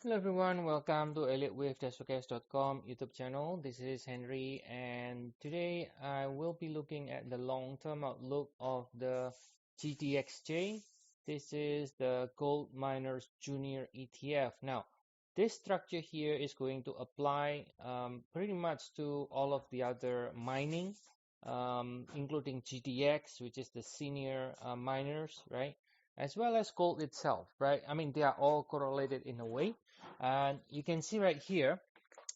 Hello everyone, welcome to Elliottwave.com YouTube channel. This is Henry, and today I will be looking at the long-term outlook of the GDXJ. This is the Gold Miners Junior ETF. Now, this structure here is going to apply pretty much to all of the other mining, including GDX, which is the senior miners, right? As well as gold itself, right? I mean, they are all correlated in a way. And you can see right here,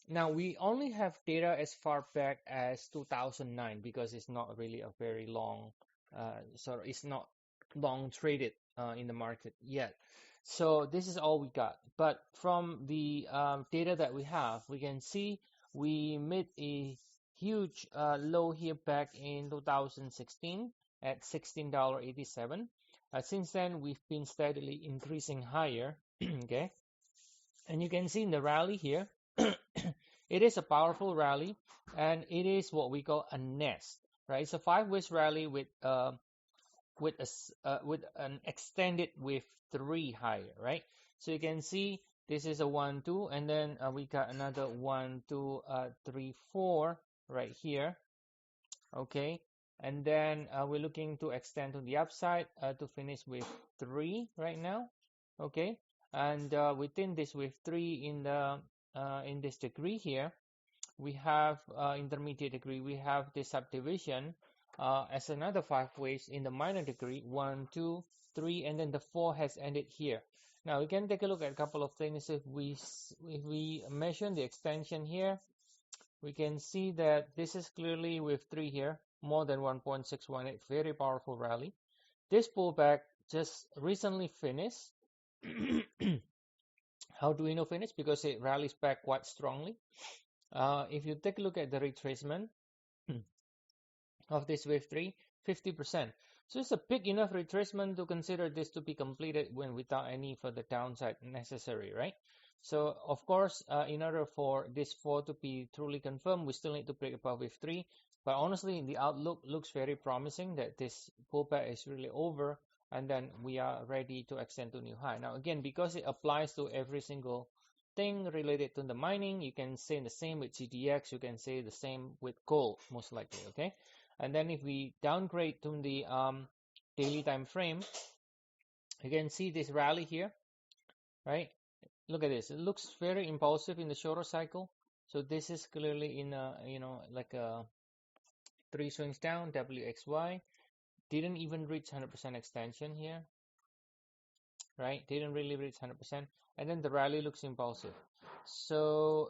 now we only have data as far back as 2009 because it's not really a very long, it's not long traded in the market yet. So this is all we got. But from the data that we have, we can see we made a huge low here back in 2016 at $16.87. Since then, we've been steadily increasing higher. Okay, and you can see in the rally here, it is a powerful rally, and it is what we call a nest, right? It's a 5 ways rally with an extended with 3 higher, right? So you can see this is a 1, 2, and then we got another 1, 2, 3, 4 right here, okay? And then we're looking to extend to the upside to finish with 3 right now, okay? And within this with 3 in this degree here, we have intermediate degree, we have this subdivision as another 5 ways in the minor degree, 1, 2, 3, and then the 4 has ended here. Now we can take a look at a couple of things. If we measure the extension here, we can see that this is clearly with 3 here, more than 1.618, very powerful rally. This pullback just recently finished. How do we know finish? Because it rallies back quite strongly. If you take a look at the retracement of this wave 3, 50%. So it's a big enough retracement to consider this to be completed when without any further downside necessary, right? So of course, in order for this 4 to be truly confirmed, we still need to break above wave 3. But honestly, the outlook looks very promising that this pullback is really over, and then we are ready to extend to new high. Now again, because it applies to every single thing related to the mining, you can say the same with GDX, you can say the same with gold, most likely, okay? And then if we downgrade to the daily time frame, you can see this rally here, right? Look at this. It looks very impulsive in the shorter cycle. So this is clearly in a, like a 3 swings down, WXY. Didn't even reach 100% extension here, right? Didn't really reach 100%. And then the rally looks impulsive. So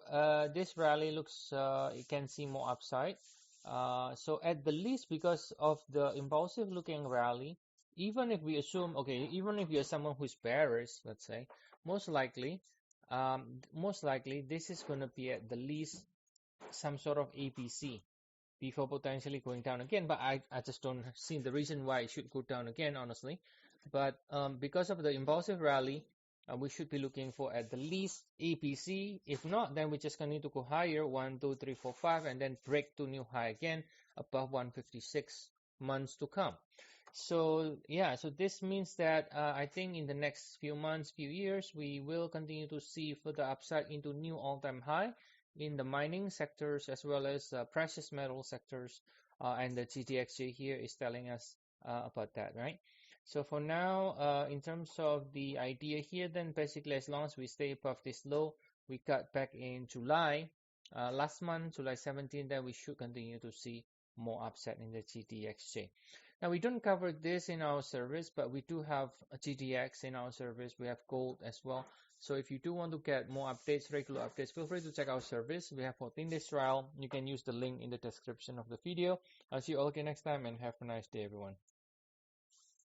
this rally looks, you can see more upside. So at the least, because of the impulsive looking rally, even if we assume, okay, even if you're someone who's bearish, let's say, most likely this is going to be at the least some sort of APC before potentially going down again. But I just don't see the reason why it should go down again, honestly. But because of the impulsive rally, we should be looking for at the least APC. If not, then we're just going to need to go higher, 1, 2, 3, 4, 5, and then break to new high again above 156 months to come. So yeah, so this means that I think in the next few months, few years, we will continue to see further upside into new all-time high in the mining sectors as well as precious metal sectors, and the GDXJ here is telling us about that, right? So for now, in terms of the idea here, then basically as long as we stay above this low, we cut back in July, last month, July 17, then we should continue to see more upside in the GDXJ. Now we don't cover this in our service, but we do have a GDX in our service. We have gold as well. So if you do want to get more updates, regular updates, feel free to check our service. We have 14-day trial. You can use the link in the description of the video. I'll see you all again next time, and have a nice day, everyone.